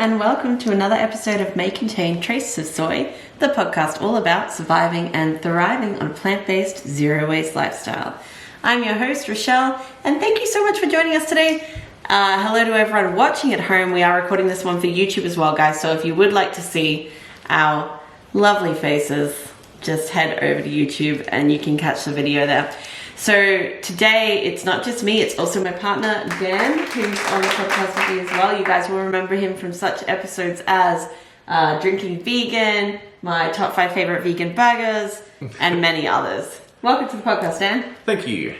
and welcome to another episode of May Contain Traces of Soy, the podcast all about surviving and thriving on a plant-based, zero-waste lifestyle. I'm your host, Rochelle, and thank you so much for joining us today. Hello to everyone watching at home. We are recording this one for YouTube as well, guys, so if you would like to see our lovely faces, just head over to YouTube and you can catch the video there. So today, it's not just me, it's also my partner, Dan, who's on the podcast with me as well. You guys will remember him from such episodes as Drinking Vegan, my top 5 favorite vegan burgers, and many others. Welcome to the podcast, Dan. Thank you.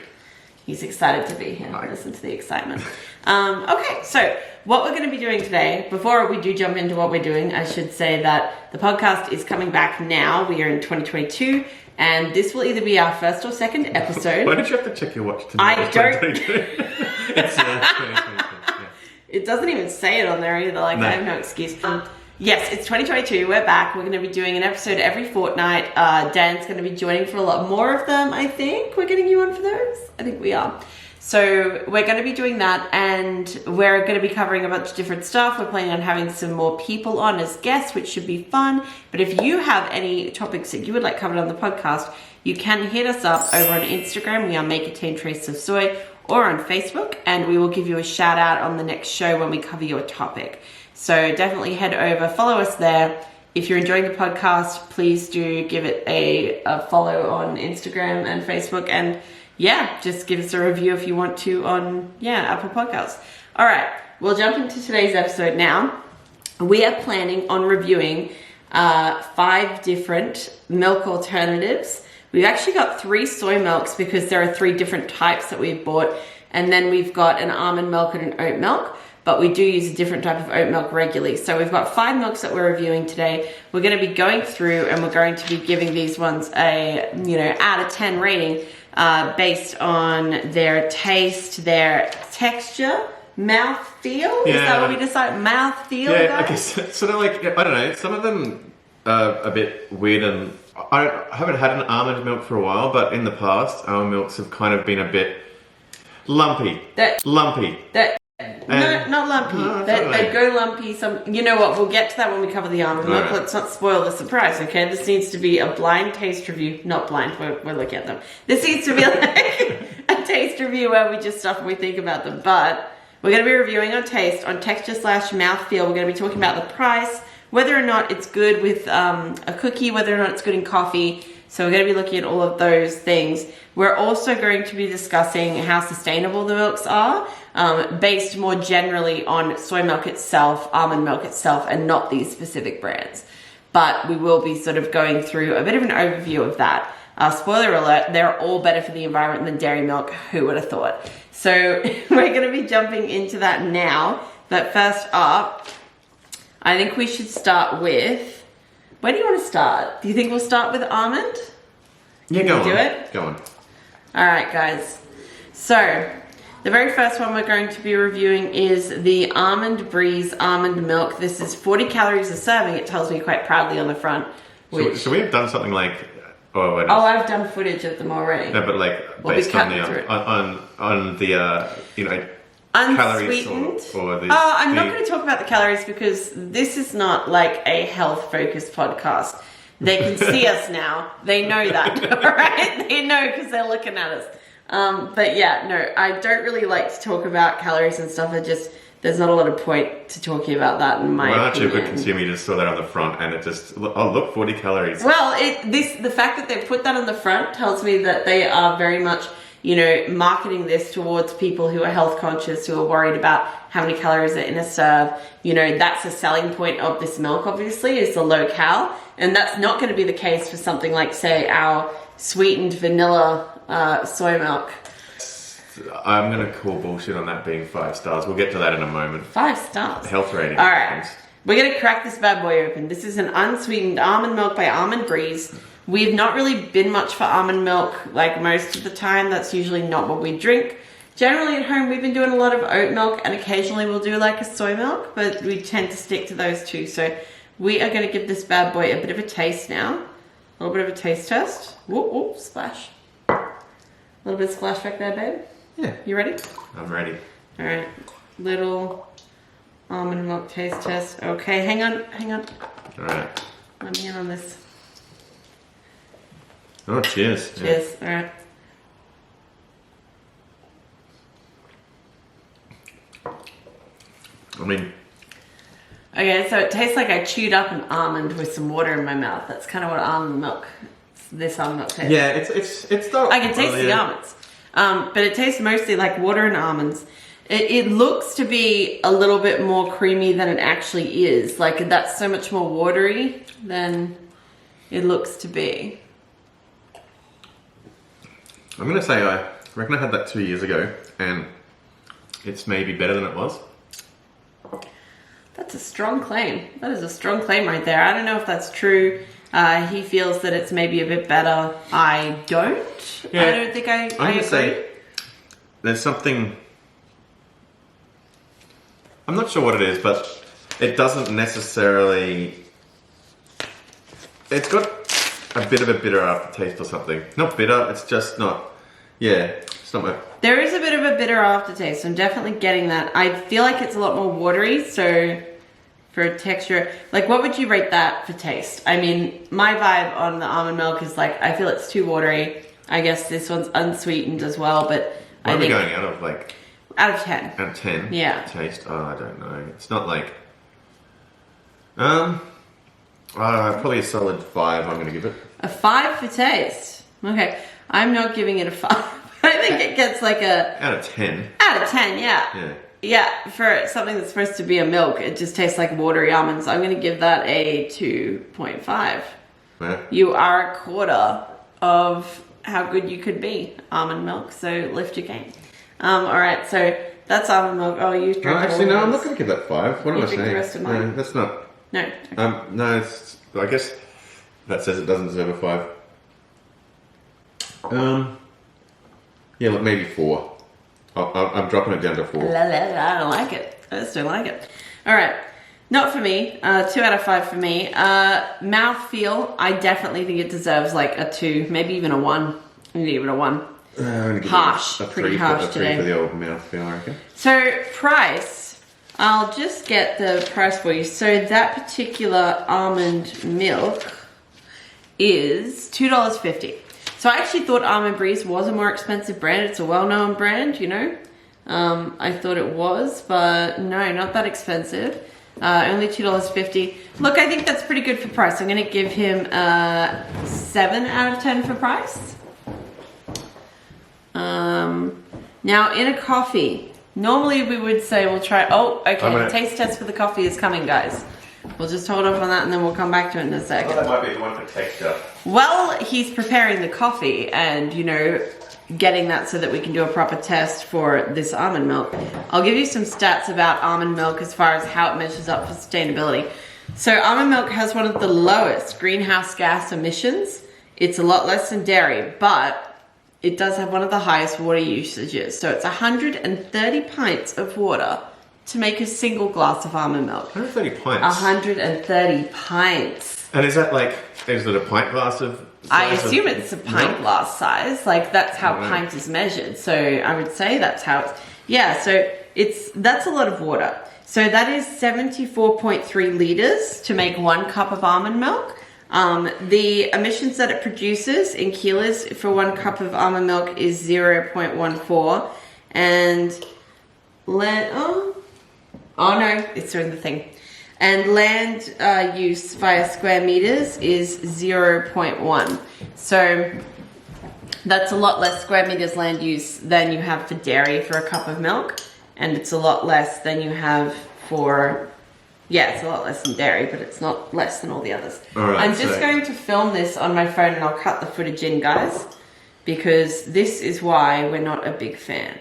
He's excited to be here. Hi. Listen to the excitement. Okay, so what we're going to be doing today, before we do jump into what we're doing, I should say that the podcast is coming back now. We are in 2022. And this will either be our first or second episode. Why did you have to check your watch tonight? I don't. It's 2022. Yeah. It doesn't even say it on there either. Like, No. I have no excuse. Yes, it's 2022. We're back. We're going to be doing an episode every fortnight. Dan's going to be joining for a lot more of them, I think. We're getting you on for those? I think we are. So we're going to be doing that, and we're going to be covering a bunch of different stuff. We're planning on having some more people on as guests, which should be fun. But if you have any topics that you would like covered on the podcast, you can hit us up over on Instagram. We are May Contain Traces of Soy, or on Facebook, and we will give you a shout out on the next show when we cover your topic. So definitely head over, follow us there. If you're enjoying the podcast, please do give it a follow on Instagram and Facebook, and yeah, just give us a review if you want to on, Apple Podcasts. All right, we'll jump into today's episode now. We are planning on reviewing 5 different milk alternatives. We've actually got 3 soy milks because there are 3 different types that we've bought. And then we've got an almond milk and an oat milk, but we do use a different type of oat milk regularly. So we've got 5 milks that we're reviewing today. We're going to be going through and we're going to be giving these ones a, out of 10 rating. Based on their taste, their texture, mouth feel. Yeah. Is that what we decide? Mouth feel, Yeah, guys? I guess sort of like, I don't know, some of them are a bit weird, and I haven't had an almond milk for a while, but in the past, almond milks have kind of been a bit lumpy. Lumpy. No, not lumpy. They go lumpy. You know what? We'll get to that when we cover the almond milk. Right. Let's not spoil the surprise, okay? This needs to be a blind taste review. Not blind, we're looking at them. This needs to be like a taste review where we just stop and we think about them. But we're going to be reviewing on taste, on texture / mouthfeel. We're going to be talking about the price, whether or not it's good with a cookie, whether or not it's good in coffee. So we're going to be looking at all of those things. We're also going to be discussing how sustainable the milks are, based more generally on soy milk itself, almond milk itself, and not these specific brands. But we will be sort of going through a bit of an overview of that. Spoiler alert, they're all better for the environment than dairy milk. Who would have thought? So we're going to be jumping into that now. But first up, I think we should start with... Where do you want to start? Do you think we'll start with almond? Yeah, go on. Do it? Go on. All right, guys. So, the very first one we're going to be reviewing is the Almond Breeze Almond Milk. This is 40 calories a serving, it tells me quite proudly on the front. So we have done something like... Oh, I've done footage of them already. No, but like, We'll based be on cutting the calories Unsweetened. or the... I'm not going to talk about the calories because this is not like a health-focused podcast. They can see us now. They know that, all right? They know because they're looking at us. But yeah, no, I don't really like to talk about calories and stuff. There's not a lot of point to talking about that in my opinion. Well, actually, a good consumer, you just saw that on the front and it just... Oh, look, 40 calories. Well, the fact that they put that on the front tells me that they are very much... marketing this towards people who are health conscious, who are worried about how many calories are in a serve. That's a selling point of this milk, obviously, is the low cal. And that's not going to be the case for something like, say, our sweetened vanilla soy milk. I'm going to call bullshit on that being 5 stars. We'll get to that in a moment. 5 stars. Health rating. All right. We're going to crack this bad boy open. This is an unsweetened almond milk by Almond Breeze. We've not really been much for almond milk like most of the time. That's usually not what we drink. Generally at home, we've been doing a lot of oat milk, and occasionally we'll do like a soy milk, but we tend to stick to those two. So we are going to give this bad boy a bit of a taste now. A little bit of a taste test. Whoop, whoop, splash. A little bit of splash back there, babe. Yeah. You ready? I'm ready. All right. Little Almond milk taste test. Okay, hang on. Alright. Let me in on this. Oh, cheers. Cheers. Yeah. Alright. I mean... Okay, so it tastes like I chewed up an almond with some water in my mouth. That's kind of what this almond milk tastes. Yeah, it's not... I can taste the almonds. But it tastes mostly like water and almonds. It looks to be a little bit more creamy than it actually is. Like, that's so much more watery than it looks to be. I'm going to say I reckon I had that 2 years ago, and it's maybe better than it was. That's a strong claim. That is a strong claim right there. I don't know if that's true. He feels that it's maybe a bit better. I don't. Yeah. I don't think I agree. Say there's something... I'm not sure what it is, but it doesn't necessarily... It's got a bit of a bitter aftertaste or something. Not bitter, it's just not... Yeah, it's not my... There is a bit of a bitter aftertaste. I'm definitely getting that. I feel like it's a lot more watery, so for texture... Like, what would you rate that for taste? I mean, my vibe on the almond milk is like, I feel it's too watery. I guess this one's unsweetened as well, but What I are we think... going out of, like... Out of 10. Out of 10? Yeah. Taste? Oh, I don't know. It's not like... probably a solid 5 I'm going to give it. A 5 for taste. Okay. I'm not giving it a 5. I think it gets like a... Out of 10? Out of 10, yeah. Yeah. Yeah, for something that's supposed to be a milk, it just tastes like watery almonds. I'm going to give that a 2.5. Yeah. You are a quarter of how good you could be, almond milk, so lift your game. Alright, so that's almond milk. Oh, you drink Actually, no, I'm not going to give that 5. What am I drink saying? the rest of mine? No, that's not... No. No, it's, I guess that says it doesn't deserve a 5. Yeah, look, maybe 4. I'm dropping it down to 4. I don't like it. I just don't like it. Alright. Not for me. 2 out of 5 for me. Mouthfeel, I definitely think it deserves like a 2, maybe even a 1. I'm going to give it a 1. Harsh. Pretty harsh today. 3 for the old mouthfeel, I reckon. So, price. I'll just get the price for you. So, that particular almond milk is $2.50. So, I actually thought Almond Breeze was a more expensive brand. It's a well-known brand, you know. I thought it was, but no, not that expensive. Only $2.50. Look, I think that's pretty good for price. I'm going to give him a 7 out of 10 for price. Now, in a coffee, normally we would say we'll try... Oh, okay, taste test for the coffee is coming, guys. We'll just hold off on that and then we'll come back to it in a second. That might be the one for texture. Well, he's preparing the coffee and, you know, getting that so that we can do a proper test for this almond milk. I'll give you some stats about almond milk as far as how it measures up for sustainability. So almond milk has one of the lowest greenhouse gas emissions. It's a lot less than dairy, but it does have one of the highest water usages. So it's 130 pints of water to make a single glass of almond milk. 130 pints? 130 pints. And is that like, is it a pint glass of... I assume it's a pint glass size. Like, that's how pint is measured. So I would say that's how it's... Yeah, so that's a lot of water. So that is 74.3 liters to make 1 cup of almond milk. The emissions that it produces in kilos for 1 cup of almond milk is 0.14. And oh no, it's doing the thing. And land use via square meters is 0.1. So that's a lot less square meters land use than you have for dairy for a cup of milk. And it's a lot less than you have for... Yeah, it's a lot less than dairy, but it's not less than all the others. All right, I'm just going to film this on my phone and I'll cut the footage in, guys. Because this is why we're not a big fan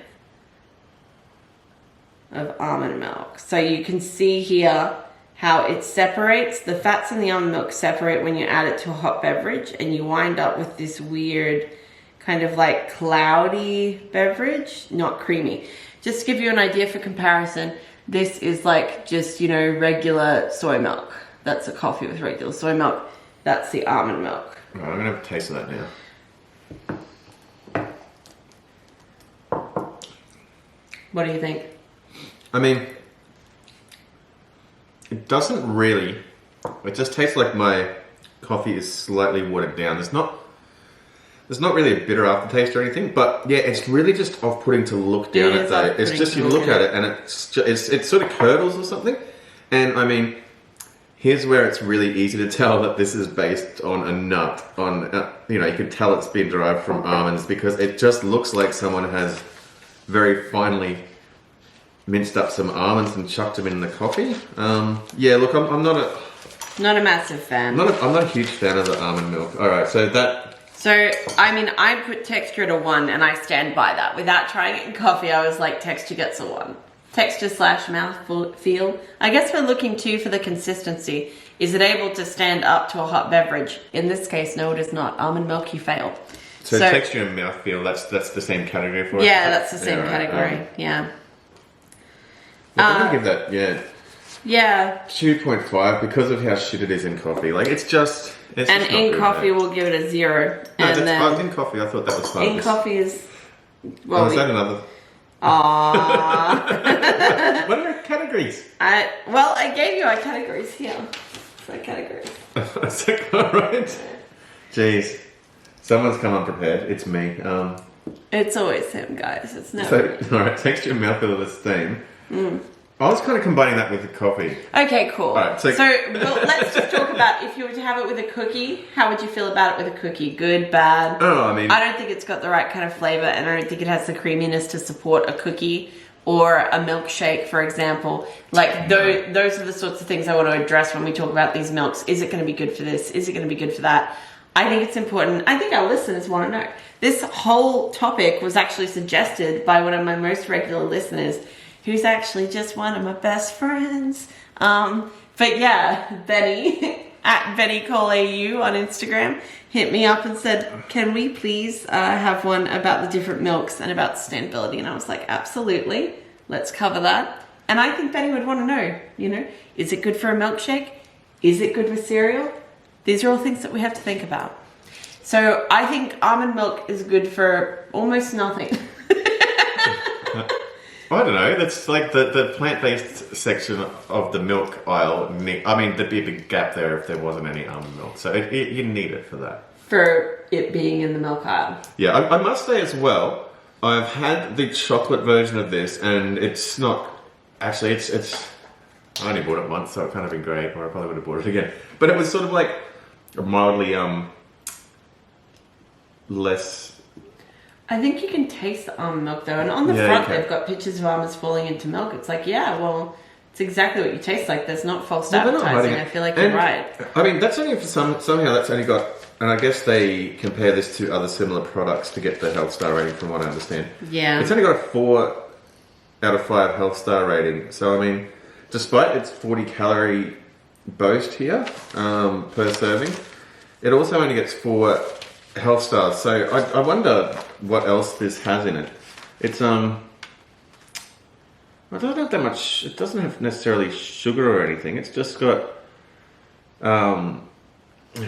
of almond milk. So you can see here how it separates. The fats in the almond milk separate when you add it to a hot beverage, and you wind up with this weird kind of like cloudy beverage, not creamy. Just to give you an idea for comparison, this is like just, you know, regular soy milk. That's a coffee with regular soy milk. That's the almond milk. Right, I'm gonna have a taste of that now. What do you think? I mean, It doesn't really. It just tastes like my coffee is slightly watered down. There's not really a bitter aftertaste or anything, but yeah, it's really just off-putting to look down at though. It's just you look at it and it sort of curdles or something. And I mean, here's where it's really easy to tell that this is based on a nut. You can tell it's been derived from almonds because it just looks like someone has very finely minced up some almonds and chucked them in the coffee. Yeah, look, I'm not a massive fan. I'm not a huge fan of the almond milk. All right, so I mean, I put texture at a 1 and I stand by that. Without trying it in coffee, I was like, texture gets a 1. Texture / mouth feel. I guess we're looking too for the consistency. Is it able to stand up to a hot beverage? In this case, no, it is not. Almond milk, you failed. So texture and mouthfeel, that's the same category for it? Yeah, that's the same category, yeah. I'm gonna give that, yeah. 2.5 because of how shit it is in coffee. Like, it's just in coffee, we'll give it a 0. No, in coffee, I thought that was fun. In coffee is... Well, is that another... Aww. What are our categories? I gave you our categories here. So categories. Is that right? Jeez. Someone's come unprepared. It's me. It's always him, guys. It's never me. Alright, texture and mouthfeel are the same. I was kind of combining that with the coffee. Okay, cool. Alright, let's just talk about if you were to have it with a cookie, how would you feel about it with a cookie? Good, bad? Oh, I mean... I don't think it's got the right kind of flavor, and I don't think it has the creaminess to support a cookie or a milkshake, for example. Like, those are the sorts of things I want to address when we talk about these milks. Is it going to be good for this? Is it going to be good for that? I think it's important. I think our listeners want to know. This whole topic was actually suggested by one of my most regular listeners, who's actually just one of my best friends. But yeah, Benny, at BennyCallAU on Instagram, hit me up and said, can we please have one about the different milks and about sustainability? And I was like, absolutely, let's cover that. And I think Benny would want to know, is it good for a milkshake? Is it good with cereal? These are all things that we have to think about. So I think almond milk is good for almost nothing. I don't know. That's like the plant-based section of the milk aisle. I mean, there'd be a big gap there if there wasn't any almond milk. So you need it for that. For it being in the milk aisle. Yeah, I must say as well, I've had the chocolate version of this, and it's not... Actually, it's... I only bought it once, so it can't have been great, or I probably would have bought it again. But it was sort of like mildly less... I think you can taste the almond milk though, and on the front they've got pictures of almonds falling into milk. It's like, yeah, well, it's exactly what you taste like. There's not false advertising. I feel like you're right. I mean, that's only for somehow that's only got, and I guess they compare this to other similar products to get the health star rating from what I understand. Yeah. It's only got a 4 out of 5 health star rating. So, I mean, despite its 40 calorie boast here per serving, it also only gets 4 health stars. So I wonder what else this has in it. It's I don't have that much. It doesn't have necessarily sugar or anything. It's just got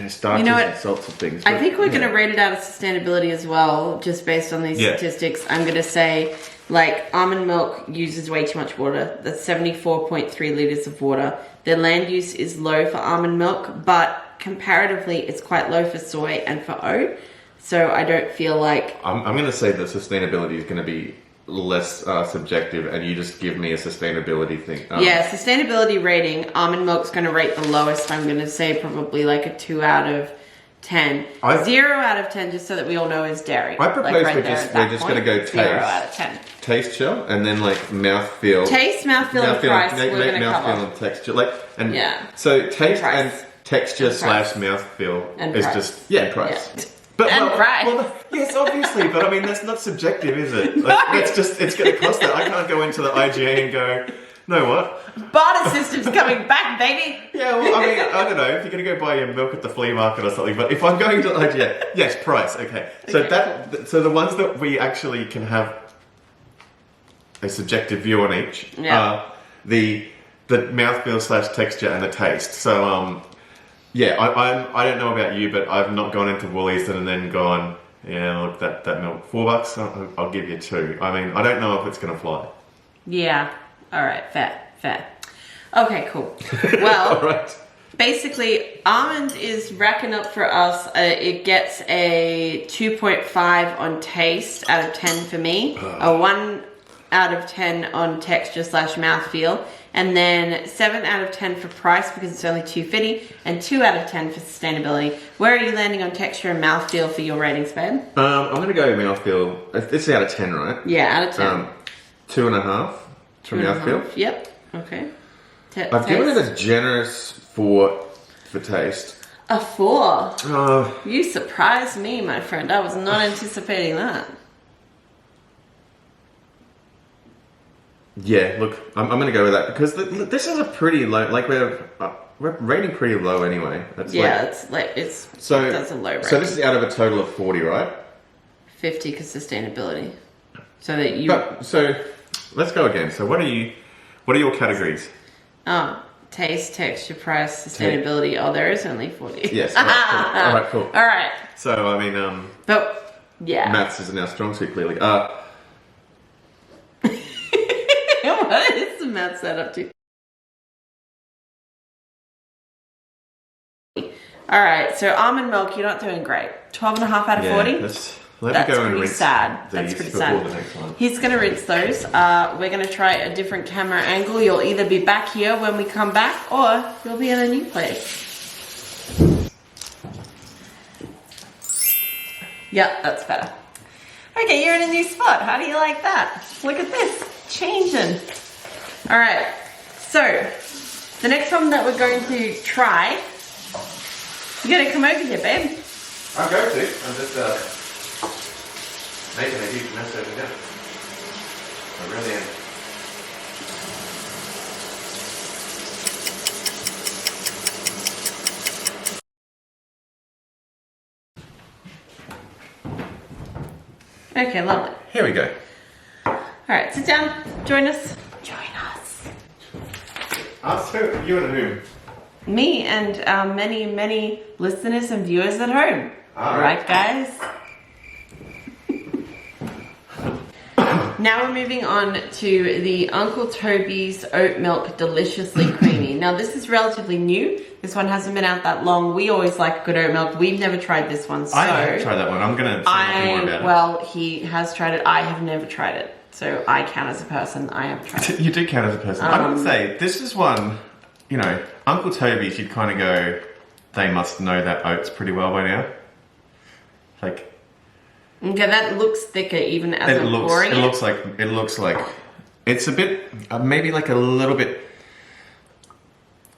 starches and salts and things. I think we're going to rate it out of sustainability as well, just based on these statistics. I'm going to say, like, almond milk uses way too much water. That's 74.3 liters of water. The land use is low for almond milk, but comparatively, it's quite low for soy and for oat. So I don't feel like... I'm going to say that sustainability is going to be less subjective, and you just give me a sustainability thing. Yeah, sustainability rating, almond milk's going to rate the lowest. I'm going to say probably like a 2 out of 10. 0 out of 10, just so that we all know, is dairy. I propose we're just going to go taste. 0 out of 10. Taste chill, and then like mouthfeel. Taste, mouthfeel, and price. We're going to cover. Mouthfeel and texture, so taste and texture / mouthfeel is just price. Yeah. But price. Yes, obviously, but I mean that's not subjective, is it? Like, it's going to cost that. I can't go into the IGA and go, know what? Barter system's coming back, baby. Yeah, well, I mean, I don't know if you're going to go buy your milk at the flea market or something, but if I'm going to IGA, yes, price, okay. So the ones that we actually can have a subjective view on each are the mouthfeel / texture and the taste. So I don't know about you, but I've not gone into Woolies and then gone, look, that milk, $4, I'll give you 2. I mean, I don't know if it's going to fly. Yeah. All right. Fair. Okay, cool. Well, All right. basically, almond is racking up for us. It gets a 2.5 on taste out of 10 for me. A 1 out of 10 on texture / mouthfeel. And then 7 out of 10 for price because it's only $2.50. And 2 out of 10 for sustainability. Where are you landing on texture and mouthfeel for your ratings, babe? I'm going to go mouthfeel. This is out of 10, right? Yeah, out of 10. 2.5 for mouthfeel. Yep. Okay. I've given it a generous 4 for taste. A 4? Oh. You surprised me, my friend. I was not anticipating that. Yeah, look, I'm going to go with that because this is a pretty low. Like we're rating pretty low anyway. That's yeah, like, that's a low rating. So this is out of a total of 40, right? 50 because sustainability. So that you. So let's go again. So what are your categories? Oh, taste, texture, price, sustainability. Oh, there is only 40. Yes. All right, cool. All right. So I mean, but yeah, maths isn't our strong suit clearly. What is the math set up to? Alright, so almond milk, you're not doing great. 12.5 out of 40? Let me go and rinse sad. That's pretty sad. The next one. He's going to rinse those. We're going to try a different camera angle. You'll either be back here when we come back, or you'll be in a new place. Yep, that's better. Okay, you're in a new spot. How do you like that? Look at this. Changing. Alright, so the next one that we're going to try, you gotta come over here, babe. I'll go to. I'm just making a huge mess over here. I really am. Okay, lovely. Here we go. Alright, sit down, join us. Join us. Us who? You and whom? Me and our many, many listeners and viewers at home. Alright, guys? Now we're moving on to the Uncle Toby's Oat Milk Deliciously Creamy. Now this is relatively new. This one hasn't been out that long. We always like good oat milk. We've never tried this one, so... I haven't tried that one. I'm going to say nothing more about it. Well, he has tried it. I have never tried it. So I count as a person. I have tried it. You do count as a person. I would say, this is one, you know, Uncle Toby's, you'd kind of go, they must know that oats pretty well by now. Like... Okay, that looks thicker even as I'm pouring it. It looks like it's a bit, maybe like a little bit,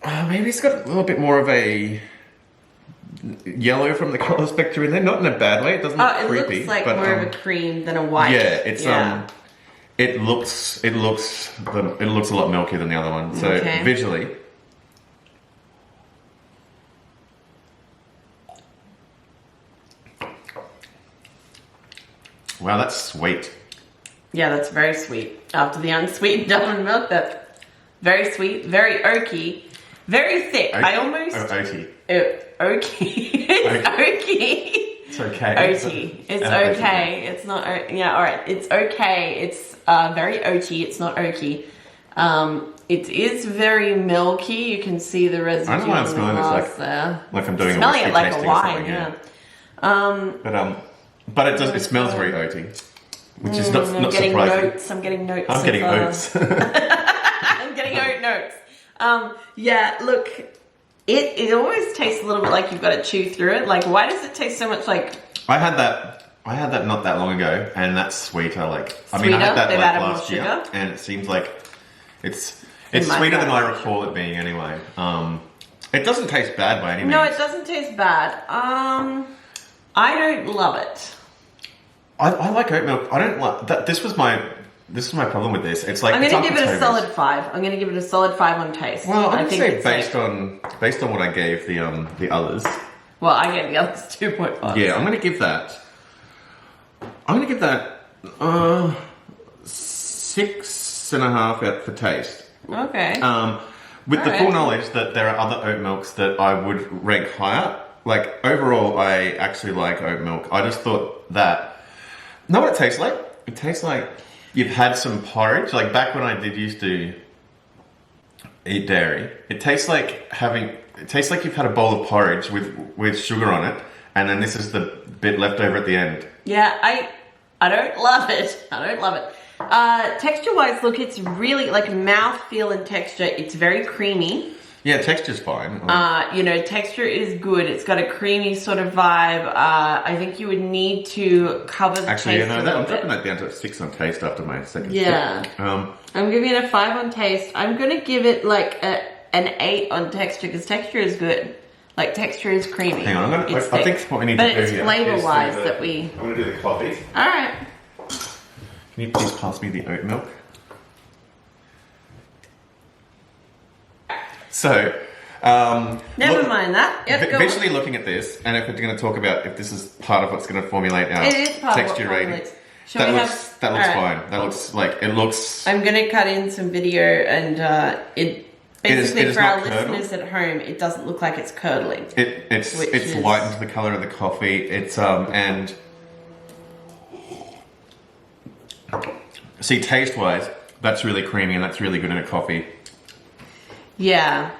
maybe it's got a little bit more of a yellow from the color spectrum in there, not in a bad way. It doesn't look creepy. It looks like more of a cream than a white. Yeah, it's it looks a lot milkier than the other one. So visually. Wow, that's sweet. Yeah, that's very sweet. After the unsweetened almond milk, that's very sweet, very oaky, very thick. Oaky? I almost... Oaty. Oaky. It's oaky. It's okay. Oaty. It's okay. It's not... Yeah, alright. It's okay. It's very oaty. It's not oaky. It is very milky. You can see the residue. I don't know why I'm smelling this like I'm doing a whiskey like tasting a wine, or something, yeah. But it does. It smells very oaty, which is not surprising. I'm getting notes. I'm getting oats. I'm getting oat notes. Yeah. Look, it always tastes a little bit like you've got to chew through it. Like, why does it taste so much like? I had that not that long ago, and that's sweeter. Like, I mean, I had that like last year, and it seems like it's sweeter than I recall it being anyway. It doesn't taste bad by any means. No, it doesn't taste bad. I don't love it. I like oat milk. I don't like that. This was my problem with this. It's like I'm going to give it a solid 5. I'm going to give it a solid 5 on taste. Well, I think say based on what I gave the others. Well, I gave the others 2.5. Yeah, I'm going to give that. I'm going to give that 6.5 out for taste. Okay. With the full knowledge that there are other oat milks that I would rank higher. Like, overall, I actually like oat milk. I just thought that... Know what it tastes like? It tastes like you've had some porridge. Like, back when I did used to eat dairy, it tastes like you've had a bowl of porridge with sugar on it, and then this is the bit left over at the end. Yeah, I don't love it. I don't love it. Texture-wise, look, it's really like mouthfeel and texture. It's very creamy. Yeah, texture's fine. You know, texture is good. It's got a creamy sort of vibe. I think you would need to cover the taste a little bit. I'm dropping that down to a 6 on taste after my second sip. I'm giving it a 5 on taste. I'm going to give it like an 8 on texture because texture is good. Like, texture is creamy. Hang on, I think what we need to do here. But it's flavor-wise that we... I'm going to do the coffee. Alright. Can you please pass me the oat milk? So, never mind that. Yep, visually looking at this, and if we're going to talk about if this is part of what's going to formulate our texture rating, that looks fine. That looks like it looks. I'm going to cut in some video, and it basically for our listeners at home, it doesn't look like it's curdling. It's lightened the color of the coffee. It's and see, taste wise, that's really creamy and that's really good in a coffee. Yeah.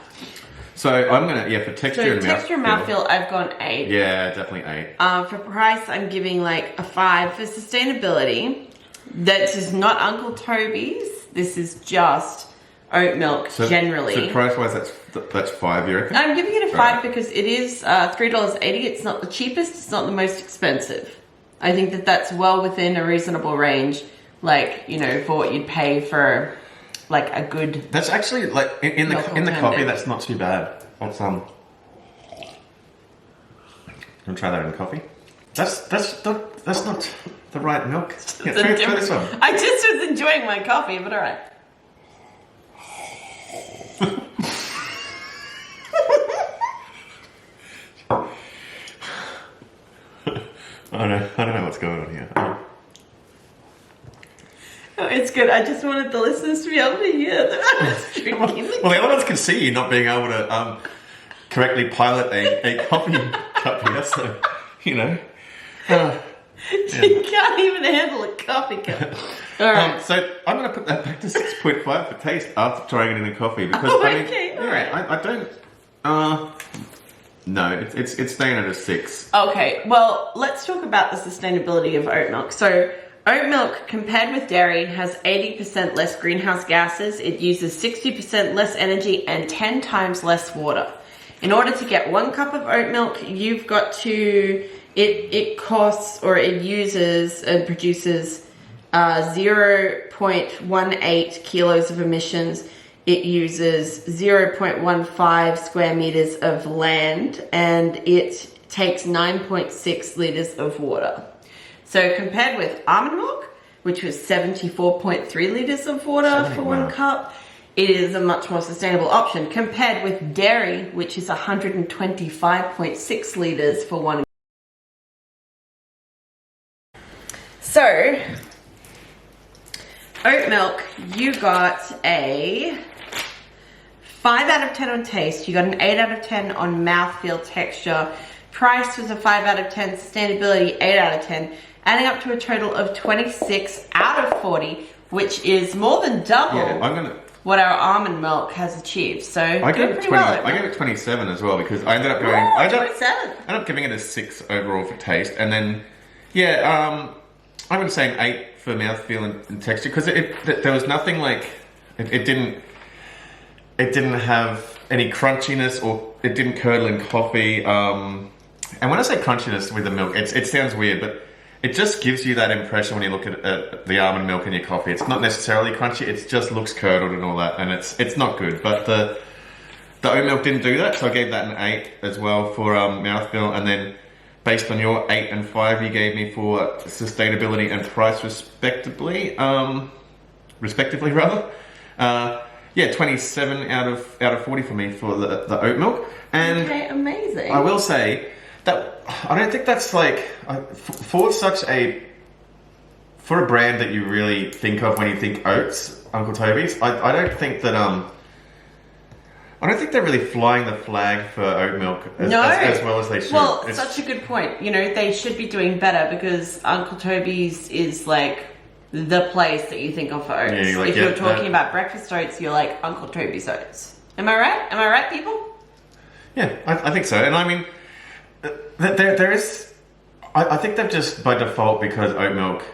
So I'm gonna for texture and mouthfeel, I've gone 8. Yeah, definitely 8. For price, I'm giving like a 5. For sustainability, this is not Uncle Toby's. This is just oat milk generally. So price wise, that's 5. You reckon? I'm giving it a 5 because it is $3.80. It's not the cheapest. It's not the most expensive. I think that's well within a reasonable range. Like, you know, for what you'd pay for. Like a good. That's actually like in the coffee. That's not too bad. That's I'm gonna try that in coffee. That's not the right milk. Yeah, try this one. I just was enjoying my coffee, but all right. I don't know what's going on here. Oh, it's good. I just wanted the listeners to be able to hear that I was drinking. Well, the other ones can see you not being able to correctly pilot a coffee cup here, so, you know. You can't even handle a coffee cup. All right. So I'm going to put that back to 6.5 for taste after trying it in a coffee because I don't. No, it's staying at a 6. Okay. Well, let's talk about the sustainability of oat milk. So. Oat milk, compared with dairy, has 80% less greenhouse gases. It uses 60% less energy and 10 times less water. In order to get 1 cup of oat milk, you've got to, it costs or it uses and produces 0.18 kilos of emissions. It uses 0.15 square meters of land, and it takes 9.6 liters of water. So compared with almond milk, which was 74.3 liters of water for 1 cup, it is a much more sustainable option compared with dairy, which is 125.6 liters for 1. So, oat milk, you got a 5 out of 10 on taste. You got an 8 out of 10 on mouthfeel, texture. Price was a 5 out of 10. Sustainability, 8 out of 10. Adding up to a total of 26 out of 40, which is more than double what our almond milk has achieved. So I gave it 20. I gave it 27 as well because I ended up going. I ended up giving it a 6 overall for taste, and then I'm going to say an 8 for mouthfeel and texture because there was nothing like it didn't have any crunchiness or it didn't curdle in coffee. And when I say crunchiness with the milk, it sounds weird, but it just gives you that impression when you look at the almond milk in your coffee. It's not necessarily crunchy, it just looks curdled and all that, and it's not good. But the oat milk didn't do that, so I gave that an 8 as well for mouthfeel, and then based on your 8 and 5 you gave me for sustainability and price respectively, rather. 27 out of 40 for me for the oat milk. And okay, amazing. I will say that I don't think that's like for a brand that you really think of when you think oats, Uncle Toby's. I don't think that I don't think they're really flying the flag for oat milk as well as they should. Well, it's such a good point. You know, they should be doing better because Uncle Toby's is like the place that you think of for oats. If you're talking about breakfast oats, you're like Uncle Toby's oats. Am I right? Am I right, people? Yeah, I think so. And I mean, there is... I think they've just, by default, because oat milk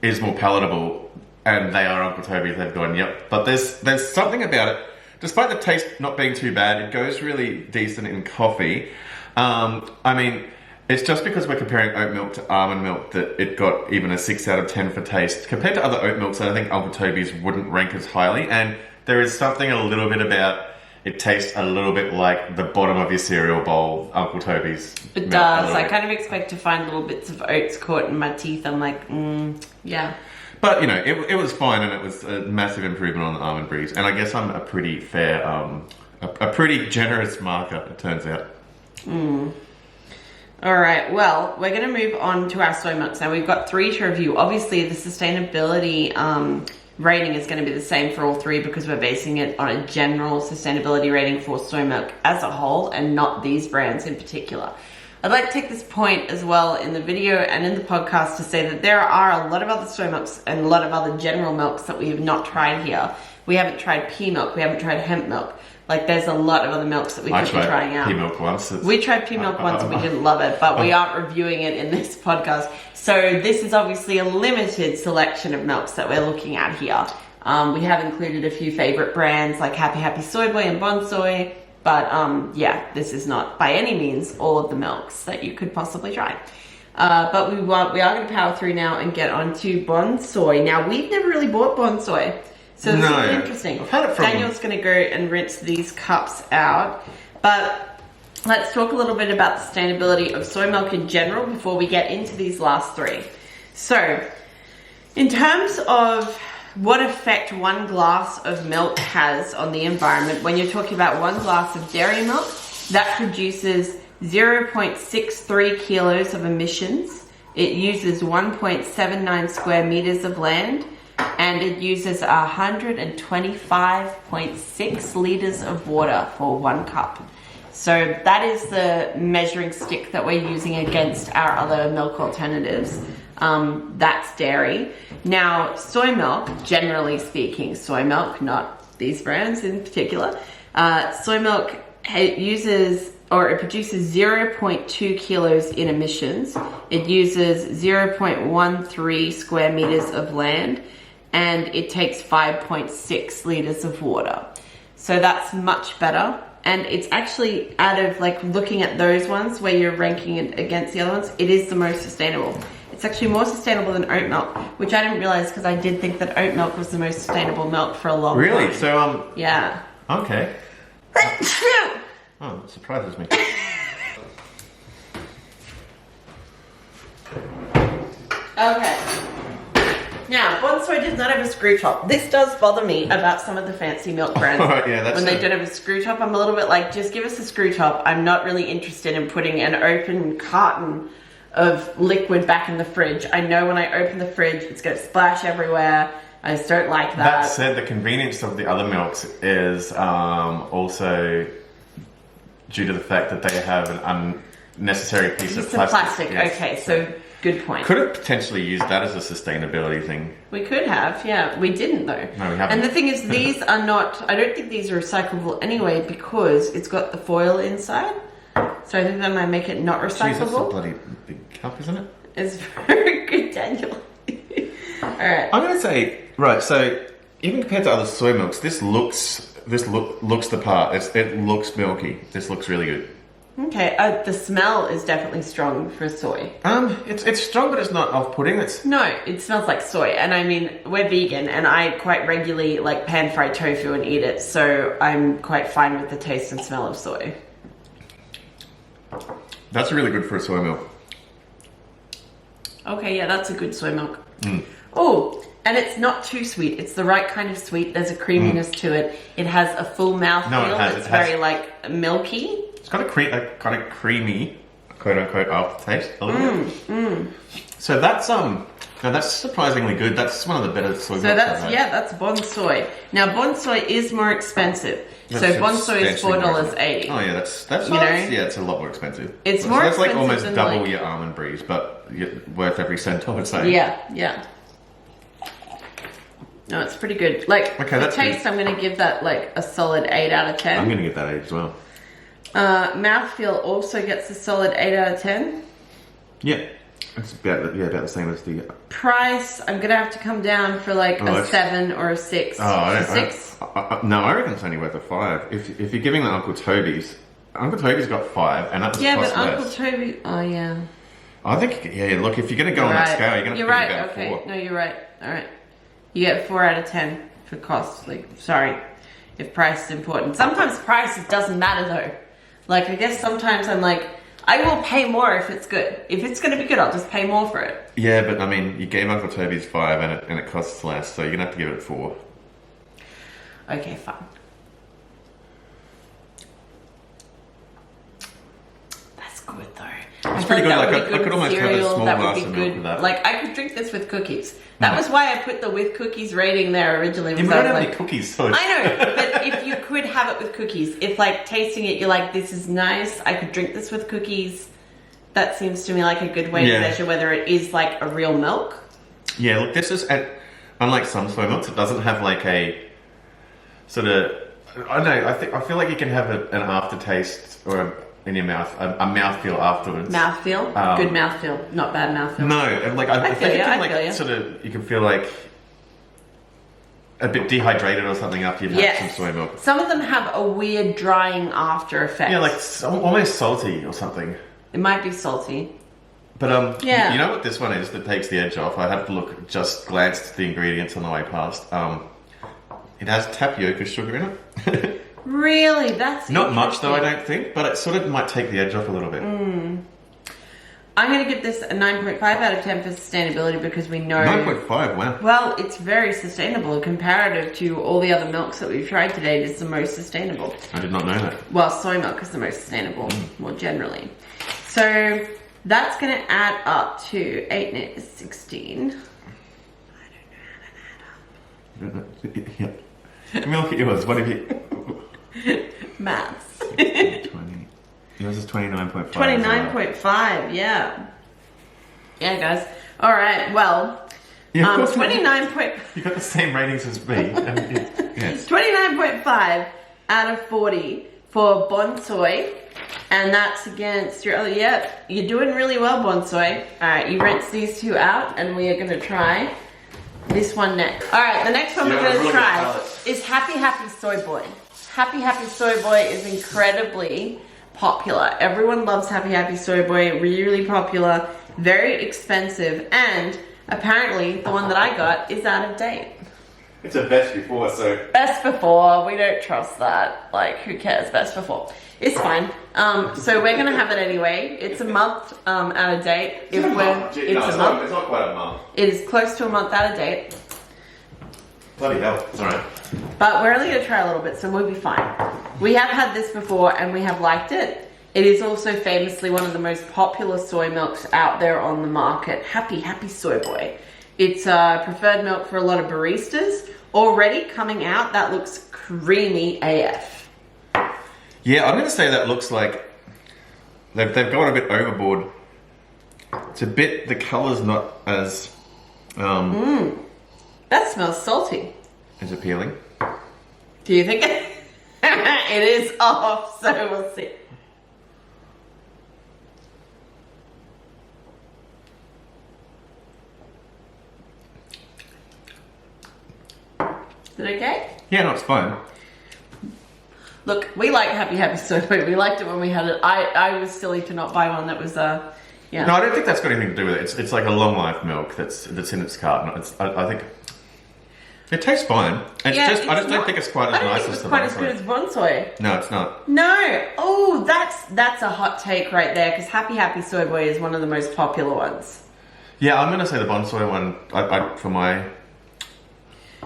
is more palatable, and they are Uncle Toby's, they've gone, yep. But there's something about it. Despite the taste not being too bad, it goes really decent in coffee. I mean, it's just because we're comparing oat milk to almond milk that it got even a 6 out of 10 for taste. Compared to other oat milks, I think Uncle Toby's wouldn't rank as highly. And there is something a little bit about it tastes a little bit like the bottom of your cereal bowl, Uncle Toby's. It does. I kind of expect to find little bits of oats caught in my teeth. I'm like, yeah. But, you know, it was fine, and it was a massive improvement on the Almond Breeze. And I guess I'm a pretty fair, a pretty generous marker, it turns out. All right, well, we're going to move on to our soy milks. Now, we've got 3 to review. Obviously, the sustainability rating is going to be the same for all 3 because we're basing it on a general sustainability rating for soy milk as a whole and not these brands in particular. I'd like to take this point as well in the video and in the podcast to say that there are a lot of other soy milks and a lot of other general milks that we have not tried here. We haven't tried pea milk, we haven't tried hemp milk. Like, there's a lot of other milks that we could be trying out. Pea milk once. We tried pea milk once and we didn't love it, but we aren't reviewing it in this podcast. So this is obviously a limited selection of milks that we're looking at here. We have included a few favorite brands like Happy Soy Boy and Bon Soy. But yeah, this is not by any means all of the milks that you could possibly try. But we are going to power through now and get on to Bon Soy. Now, we've never really bought Bon Soy, so this is interesting. I've had it from... Daniel's going to go and rinse these cups out. But let's talk a little bit about the sustainability of soy milk in general before we get into these last 3. So, in terms of what effect 1 glass of milk has on the environment, when you're talking about 1 glass of dairy milk, that produces 0.63 kilos of emissions. It uses 1.79 square meters of land, and it uses 125.6 liters of water for 1 cup. So that is the measuring stick that we're using against our other milk alternatives. That's dairy. Now, soy milk, generally speaking, soy milk, not these brands in particular, soy milk produces 0.2 kilos in emissions. It uses 0.13 square meters of land, and it takes 5.6 liters of water. So that's much better. And it's actually, out of like looking at those ones where you're ranking it against the other ones, it is the most sustainable. It's actually more sustainable than oat milk, which I didn't realize because I did think that oat milk was the most sustainable milk for a long time. Really? So, yeah. Okay. Oh, that surprises me. Okay. Now, Bon Soy does not have a screw top. This does bother me about some of the fancy milk brands. Yeah, that's when they don't have a screw top, I'm a little bit like, just give us a screw top. I'm not really interested in putting an open carton of liquid back in the fridge. I know when I open the fridge, it's going to splash everywhere. I just don't like that. That said, the convenience of the other milks is also due to the fact that they have an unnecessary piece of plastic. Yes. Okay, so good point. Could have potentially used that as a sustainability thing. We could have, yeah. We didn't though. No, we haven't. And the thing is, these are not, I don't think these are recyclable anyway because it's got the foil inside. So I think that might make it not recyclable. Jeez, that's a bloody big cup, isn't it? It's very good, Daniel. Alright. I'm going to say, right, so even compared to other soy milks, this looks the part. It looks milky. This looks really good. Okay, the smell is definitely strong for soy. It's strong, but it's not off-putting. No, it smells like soy, and I mean, we're vegan, and I quite regularly like pan-fried tofu and eat it, so I'm quite fine with the taste and smell of soy. That's really good for a soy milk. Okay, yeah, that's a good soy milk. Oh, and it's not too sweet. It's the right kind of sweet. There's a creaminess to it. It has a full mouthfeel. It's very like milky. It's got a kind of creamy, quote unquote, aftertaste a little bit. So that's now that's surprisingly good. That's one of the better soy milks. So that's Bon Soy. Now Bon Soy is more expensive. So Bon Soy is $4.80. Oh yeah, that's it's a lot more expensive. It's more that's expensive like almost than double your Almond Breeze, but worth every cent, I would say. Yeah. No, it's pretty good. Like, Okay, the that's taste, I'm going to give that like a solid 8 out of 10. I'm going to give that 8 as well. Mouthfeel also gets a solid 8 out of 10. Yeah. It's about the same as the... Price, I'm going to have to come down for like a 7 or a 6. Oh, 6? No, I reckon it's only worth a 5. If you're giving the Uncle Toby's got 5, and that's yeah, cost but less. Uncle Toby, oh yeah. I think, yeah, look, if you're going to go on that scale, you're going to right, about okay. 4. No, you're right. All right. You get 4 out of 10 for cost. Like, sorry, if price is important. Sometimes price doesn't matter though. Like, I guess sometimes I'm like, I will pay more if it's good. If it's going to be good, I'll just pay more for it. Yeah, but I mean, you gave Uncle Toby's 5 and it costs less, so you're going to have to give it 4. Okay, fine. That's good though. It's pretty good. Like, I could almost have a small glass of milk with that. Like, I could drink this with cookies. That was why I put the with cookies rating there originally. You don't have any cookies, so... I know, but if you could have it with cookies, if like tasting it, you're like, this is nice, I could drink this with cookies. That seems to me like a good way to measure whether it is like a real milk. Yeah, look, this is, unlike some soy milks, it doesn't have like a sort of, I don't know, I feel like you can have an aftertaste or in your mouth, a mouthfeel afterwards. Mouthfeel? Good mouthfeel, not bad mouthfeel. No, and like I think you can like sort of, you can feel like a bit dehydrated or something after you've had some soy milk. Some of them have a weird drying after effect. Yeah, like almost salty or something. It might be salty. But you know what this one is that takes the edge off? I had to glance at the ingredients on the way past. It has tapioca sugar in it. Really? That's not much though, I don't think, but it sort of might take the edge off a little bit. I'm going to give this a 9.5 out of 10 for sustainability because we know... 9.5, wow. Well, it's very sustainable comparative to all the other milks that we've tried today. It is the most sustainable. I did not know that. Well, soy milk is the most sustainable, more generally. So that's going to add up to 8 and 16. I don't know how to add up. Yeah. Let me look at yours. What have you... Maths. 20. Yours is 29.5. 29.5, yeah. Yeah, guys. All right, well, 29 point... You got the same ratings as me. Yes. 29.5 out of 40 for Bonsoy. And that's against your other... Yep, you're doing really well, Bonsoy. All right, you rinse these two out, and we are going to try this one next. All right, the next one we're going to try is Happy Happy Soy Boy. Happy Happy Soy Boy is incredibly popular. Everyone loves Happy Happy Soy Boy. Really popular, very expensive, and apparently the one that I got is out of date. It's a best before, so... Best before, we don't trust that. Like, who cares? Best before. It's fine. So we're gonna have it anyway. It's a month out of date. It's a month. It's not quite a month. It is close to a month out of date. Bloody hell. It's alright. But we're only gonna try a little bit, so we'll be fine. We have had this before and we have liked it. It is also famously one of the most popular soy milks out there on the market. Happy Happy Soy Boy. It's preferred milk for a lot of baristas. Already coming out, that looks creamy AF. Yeah, I'm going to say that looks like they've gone a bit overboard. It's a bit, the colour's not as... That smells salty. As appealing. Do you think it? It is off, so we'll see. Is it okay? Yeah, no, it's fine. Look, we like Happy Happy Soy Boy. We liked it when we had it. I was silly to not buy one that was, yeah. No, I don't think that's got anything to do with it. It's like a long life milk that's in its carton. I think it tastes fine. It's just I don't think it's quite as nice as the quite as good as Bonsoy. No, it's not. No. Oh, that's a hot take right there because Happy Happy Soy Boy is one of the most popular ones. Yeah, I'm gonna say the Bonsoy one. I for my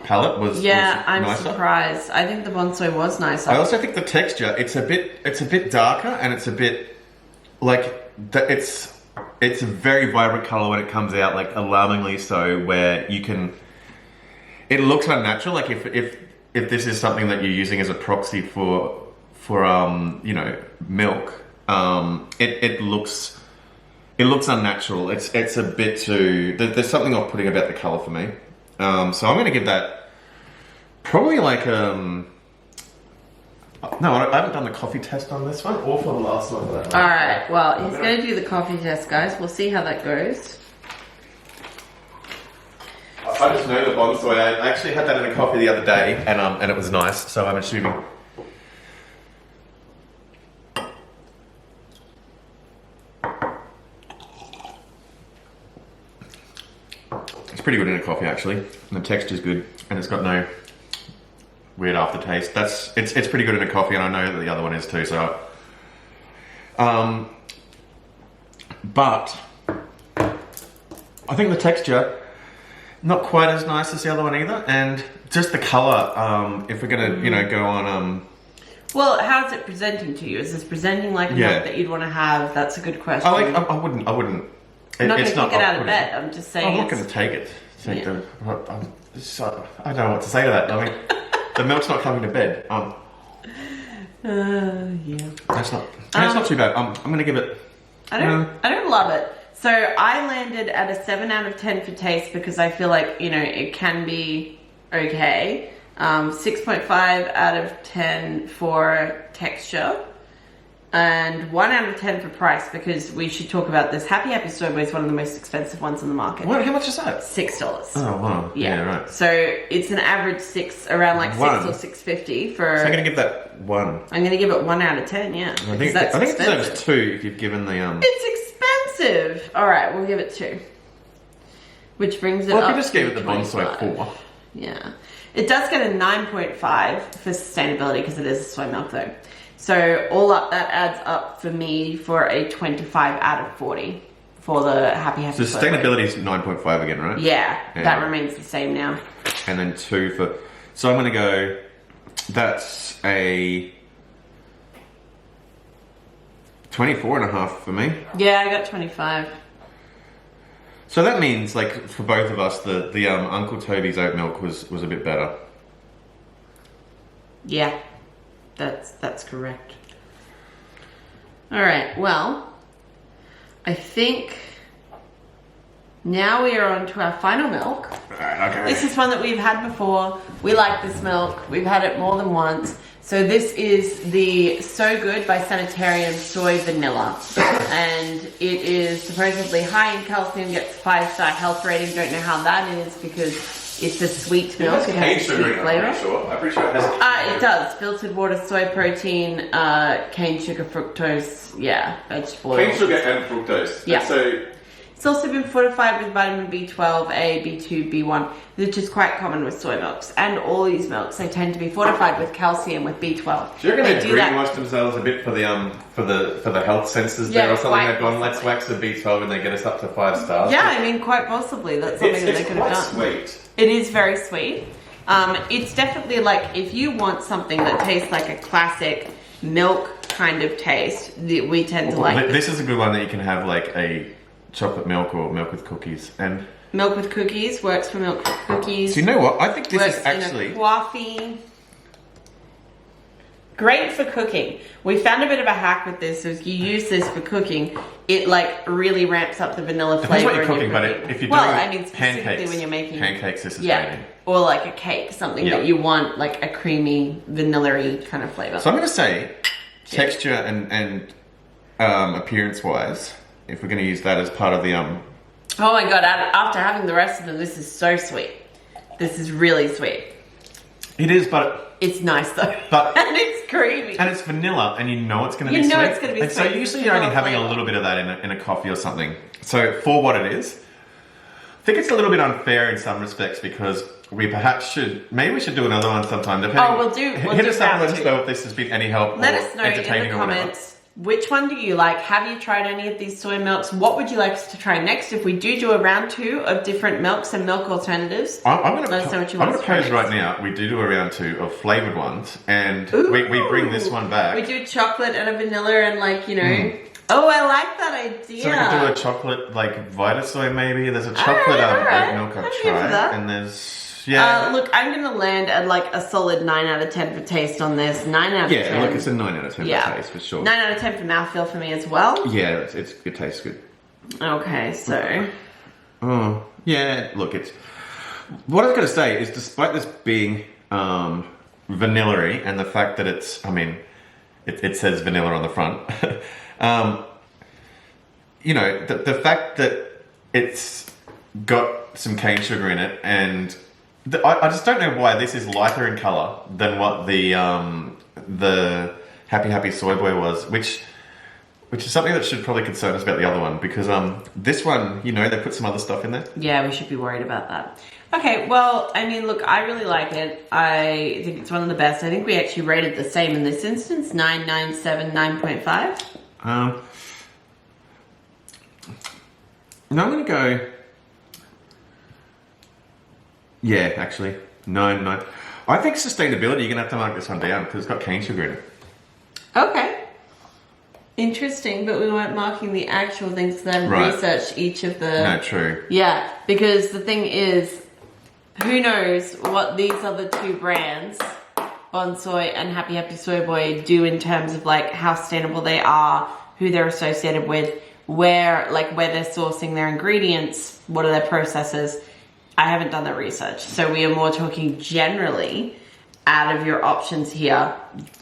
palate was I'm nicer. surprised. I think the Bonsoy was nicer. I also think the texture, it's a bit darker and it's a bit like it's a very vibrant color when it comes out, like alarmingly so, where you can, it looks unnatural. Like if this is something that you're using as a proxy for you know, milk, it looks unnatural. It's a bit too, there's something off-putting about the color for me. So I'm going to give that Probably like no, I haven't done the coffee test on this one or for the last one. Alright, well, he's going to do the coffee test, guys. We'll see how that goes. I just know the bonsai. I actually had that in a coffee the other day, and it was nice. So I'm assuming. It's pretty good in a coffee, actually. And the texture's good, and it's got no weird aftertaste. It's pretty good in a coffee, and I know that the other one is too. So, but I think the texture not quite as nice as the other one either, and just the color. If we're gonna, go on. Well, how's it presenting to you? Is this presenting like a milk that you'd want to have? That's a good question. I wouldn't. I'm not going to take it out of bed. I'm just saying. I'm not going to take it. I don't know what to say to that. I mean, the milk's not coming to bed. Yeah. That's not too bad. I'm going to give it. I don't love it. So I landed at a 7 out of 10 for taste because I feel like it can be okay. 6.5 out of 10 for texture. And 1 out of 10 for price, because we should talk about this. Happy Happy Soy Boy is one of the most expensive ones on the market. What? How much is that? $6. Oh wow! Yeah, right. So it's an average around like $6 or $6.50 for. So I'm gonna give that 1. I'm gonna give it 1 out of 10. Yeah, I think it deserves 2 if you've given the It's expensive. All right, we'll give it 2. Which brings it up. Well, if you just gave it the bonsai 4. Yeah, it does get a 9.5 for sustainability because it is a soy milk though. So all up, that adds up for me for a 25 out of 40 for the Happy Happy. Sustainability is 9.5 again, right? Yeah, that remains the same now. And then 2 for. So I'm going to go. That's a 24.5 for me. Yeah, I got 25. So that means, like, for both of us, the Uncle Toby's oat milk was a bit better. Yeah. That's correct. All right, well, I think now we are on to our final milk. All right, okay. This is one that we've had before. We like this milk. We've had it more than once. So this is the So Good by Sanitarium Soy Vanilla. And it is supposedly high in calcium, gets 5-star health rating. Don't know how that is because it's a sweet milk. It has a sweet flavor. I'm pretty sure it has. It does. Filtered water, soy protein, cane sugar, fructose, vegetable oil. Cane sugar and fructose. Yeah. So it's also been fortified with vitamin B12, A, B2, B1, which is quite common with soy milks. And all these milks, they tend to be fortified with calcium, with B12. Do you reckon they greenwash themselves a bit for the health sensors there or something? They've gone, let's wax the B12 and they get us up to 5 stars. Yeah, I mean, quite possibly. That's something that they could have done. It's sweet. It is very sweet. It's definitely like, if you want something that tastes like a classic milk kind of taste, we tend to like this is a good one that you can have like a chocolate milk or milk with cookies. And milk with cookies works for milk with cookies. So you know what? I think this works is actually in a coffee. Great for cooking. We found a bit of a hack with this. So if you use this for cooking, it like really ramps up the vanilla flavor. Depends what you're cooking, but if you're doing specifically when you're making pancakes, this is great. Or like a cake, something that you want like a creamy, vanilla-y kind of flavor. So I'm going to say texture and appearance-wise, if we're going to use that as part of the Oh my god! After having the rest of them, this is so sweet. This is really sweet. It is, but it's nice though. But and it's creamy. And it's vanilla, and you know it's going to be sweet. You know it's going to be and sweet. So usually you're only having a little bit of that in a coffee or something. So for what it is, I think it's a little bit unfair in some respects because we perhaps maybe we should do another one sometime. We'll do. Hit us up and let us know if this has been any help. Let us know in the comments. Which one do you like? Have you tried any of these soy milks? What would you like us to try next if we do a round 2 of different milks and milk alternatives? I'm going to pose right now. We do a round 2 of flavoured ones, and we bring this one back. We do chocolate and a vanilla and Oh, I like that idea. So we could do a chocolate Vita Soy maybe. There's a chocolate oat milk I've tried, and there's look, I'm going to land at a solid 9 out of 10 for taste on this. 9 out of 10. Yeah, look, it's a 9 out of 10 for taste for sure. 9 out of 10 for mouthfeel for me as well. Yeah, it tastes good. Okay, so. Oh, yeah, look, it's. What I was going to say is, despite this being vanilla-y, and the fact that it's, I mean, it says vanilla on the front. You know, the fact that it's got some cane sugar in it, and I just don't know why this is lighter in colour than what the Happy Happy Soy Boy was, which is something that should probably concern us about the other one, because this one, you know, they put some other stuff in there. Yeah, we should be worried about that. Okay, well, I mean, look, I really like it. I think it's one of the best. I think we actually rated the same in this instance, 9.97, 9.5. No, I'm going to go... Yeah, actually, 9. I think sustainability, you're going to have to mark this one down because it's got cane sugar in it. Okay. Interesting, but we weren't marking the actual things because I haven't researched each of the... No, true. Yeah, because the thing is, who knows what these other two brands, Bonsoy and Happy Happy Soy Boy, do in terms of like how sustainable they are, who they're associated with, where they're sourcing their ingredients, what are their processes. I haven't done that research, so we are more talking generally out of your options here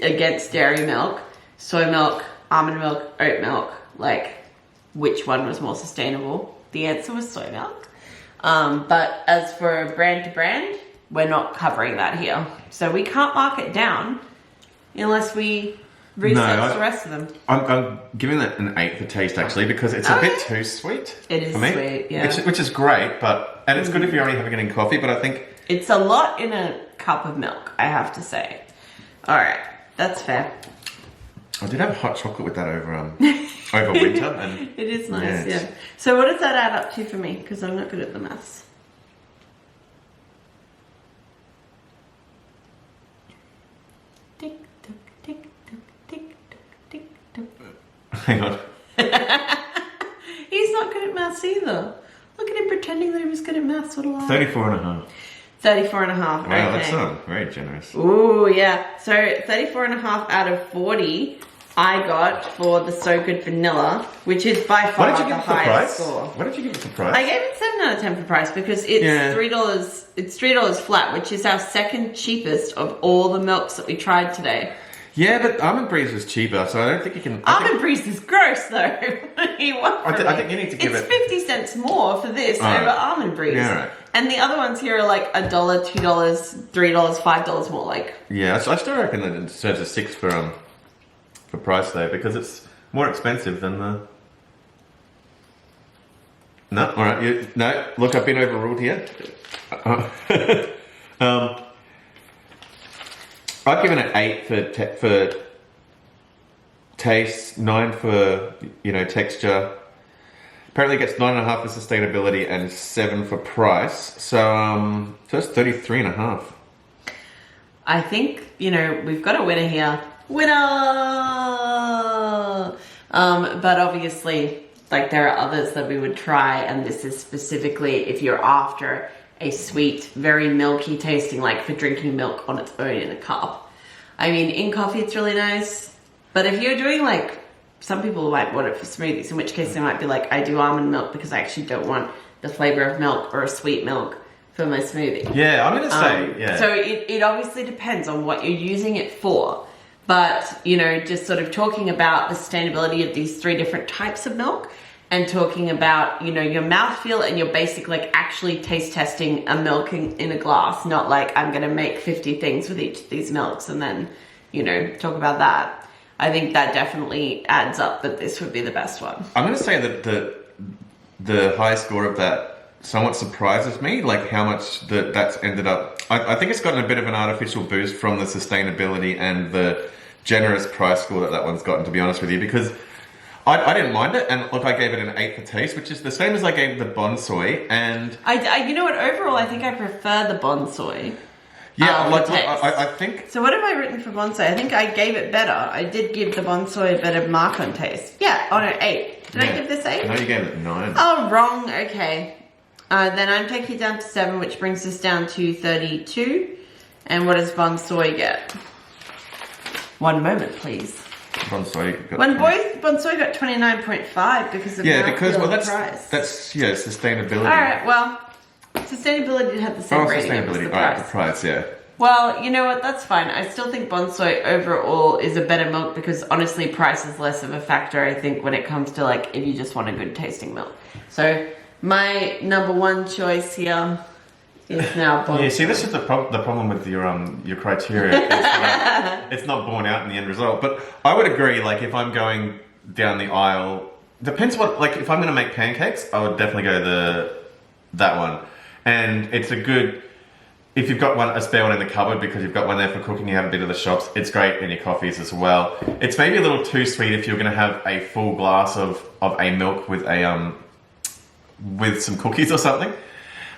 against dairy milk, soy milk, almond milk, oat milk, like which one was more sustainable? The answer was soy milk. But as for brand to brand, we're not covering that here. So we can't mark it down unless we research the rest of them. I'm giving that an 8 for taste actually, because it's a bit too sweet. It is for me. Sweet, yeah. Which is great, and it's good if you're only having it in coffee, but I think... It's a lot in a cup of milk, I have to say. All right, that's fair. I did have hot chocolate with that over winter. And it is nice, yeah. So what does that add up to for me? Because I'm not good at the maths. Tick, tock, tick, tock, tick, tock, tick, tock. Hang on. He's not good at maths either. Look at him pretending that he was good at maths. What a lie. 34.5. 34.5. Wow, okay. that's very generous. Ooh, yeah. So 34.5 out of 40 I got for the So Good Vanilla, which is by far the highest score. What did you give it for price? I gave it 7 out of 10 for price because it's $3. It's $3 flat, which is our second cheapest of all the milks that we tried today. Yeah, but Almond Breeze was cheaper, so I don't think you can... Almond Breeze is gross, though. I think you need to give it... It's 50 cents more for this over Almond Breeze. Yeah, right. And the other ones here are like $1, $2, $3, $5 more, like... Yeah, so I still reckon that it deserves a 6 for price, though, because it's more expensive than the... No, alright, no, look, I've been overruled here. I've given it 8 for taste, 9 for, texture. Apparently it gets 9.5 for sustainability and 7 for price. So that's 33.5. I think, we've got a winner here. Winner! But obviously, there are others that we would try, and this is specifically if you're after a sweet, very milky tasting, for drinking milk on its own in a cup. I mean, in coffee it's really nice, but if you're doing some people might want it for smoothies, in which case they might be I do almond milk because I actually don't want the flavor of milk or a sweet milk for my smoothie. Yeah, I'm going to say, yeah. So it obviously depends on what you're using it for, but, just sort of talking about the sustainability of these 3 different types of milk, and talking about, your mouthfeel and your basic, actually taste testing a milk in a glass, not I'm going to make 50 things with each of these milks and then, talk about that. I think that definitely adds up that this would be the best one. I'm going to say that the high score of that somewhat surprises me, how much that's ended up. I think it's gotten a bit of an artificial boost from the sustainability and the generous price score that one's gotten, to be honest with you, because I didn't mind it, and look, I gave it an 8 for taste, which is the same as I gave the Bonsoy, and... you know what, overall, I think I prefer the Bonsoy. Yeah, I think... So what have I written for Bonsoy? I think I gave it better. I did give the Bonsoy a better mark on taste. Yeah, no, 8. Did I give this 8? No, you gave it 9. Oh, wrong, okay. Then I'm taking it down to 7, which brings us down to 32. And what does Bonsoy get? One moment, please. Bonsoy got Bonsoy got 29.5 because of price. That's sustainability. All right, well, sustainability had the same rating. Sustainability. The all right, the price, yeah. Well, you know what? That's fine. I still think Bonsoy overall is a better milk because honestly, price is less of a factor, I think, when it comes to like if you just want a good tasting milk. So my number one choice here is now Bonsoy. Yeah, see, this is the problem with your criteria. It's not borne out in the end result. But I would agree. Like, if I'm going down the aisle, depends what. Like, if I'm going to make pancakes, I would definitely go that one. And it's a good. If you've got a spare one in the cupboard because you've got one there for cooking, you have a bit of the shops. It's great in your coffees as well. It's maybe a little too sweet if you're going to have a full glass of a milk with with some cookies or something.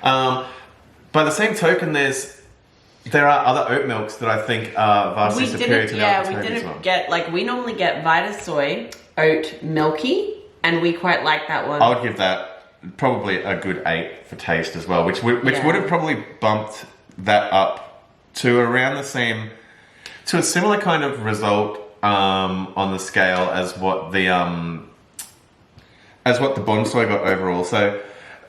By the same token, there are other oat milks that I think are vastly superior to the Yeah, we Almond didn't as well. get, like, we normally get Vita Soy Oat Milky, and we quite like that one. I would give that probably a good 8 for taste as well, which would have probably bumped that up to around the same, to a similar kind of result on the scale as what the Bonsoy got overall. So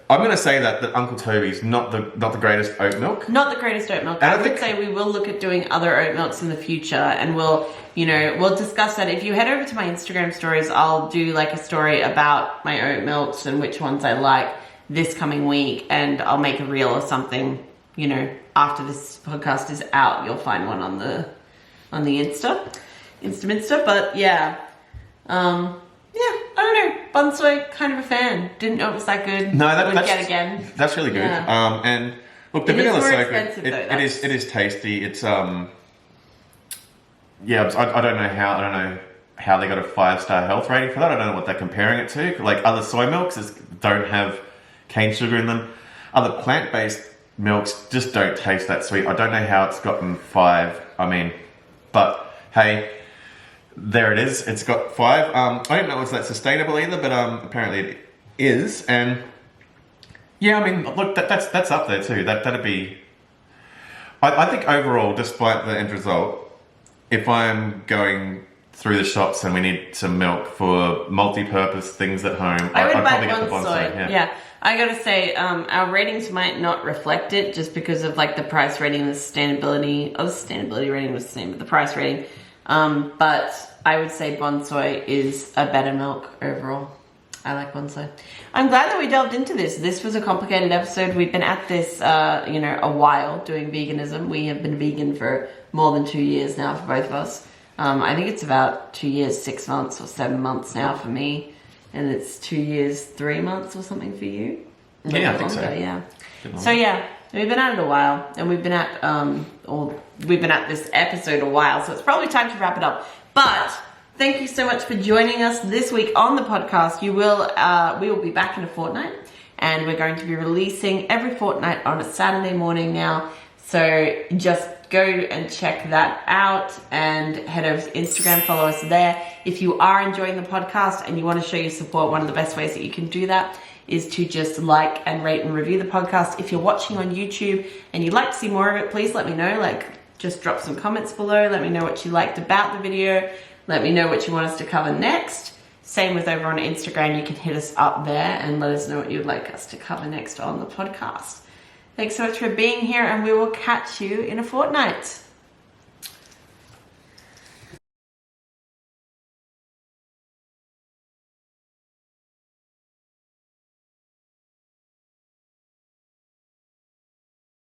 I'm going to say that Uncle Toby's not the greatest oat milk. Not the greatest oat milk. I would say we will look at doing other oat milks in the future, and we'll discuss that. If you head over to my Instagram stories, I'll do like a story about my oat milks and which ones I like this coming week, and I'll make a reel or something. After this podcast is out, you'll find one on the Insta. But yeah. I don't know. Bonsoy, kind of a fan. Didn't know it was that good. No, Would get again. That's really good. Yeah. And look, the vanilla's so good. Though, it is tasty. It's I don't know how they got a 5-star health rating for that. I don't know what they're comparing it to. Like other soy milks don't have cane sugar in them. Other plant-based milks just don't taste that sweet. I don't know how it's gotten 5. But hey. There it is. It's got 5. I don't know if that's sustainable either, but apparently it is. And yeah, look, that's up there too. That'd be. I think overall, despite the end result, if I'm going through the shops and we need some milk for multi-purpose things at home, I'd probably get the Bonsoy. Yeah, I gotta say, our ratings might not reflect it just because of like the price rating and the sustainability. Oh, the sustainability rating was the same, but the price rating. But I would say Bonsoy is a better milk overall. I like Bonsoy. I'm glad that we delved into this. This was a complicated episode. We've been at this, a while doing veganism. We have been vegan for more than 2 years now for both of us. I think it's about 2 years, 6 months or 7 months now for me. And it's 2 years, 3 months or something for you. Yeah, I think so. Yeah. So yeah. We've been at it a while, and we've been at this episode a while, so it's probably time to wrap it up. But thank you so much for joining us this week on the podcast. We will be back in a fortnight, and we're going to be releasing every fortnight on a Saturday morning now. So just go and check that out and head over to Instagram, follow us there. If you are enjoying the podcast and you want to show your support, one of the best ways that you can do that is to just like and rate and review the podcast. If you're watching on YouTube and you'd like to see more of it, please let me know. Just drop some comments below. Let me know what you liked about the video. Let me know what you want us to cover next. Same with over on Instagram. You can hit us up there and let us know what you'd like us to cover next on the podcast. Thanks so much for being here, and we will catch you in a fortnight.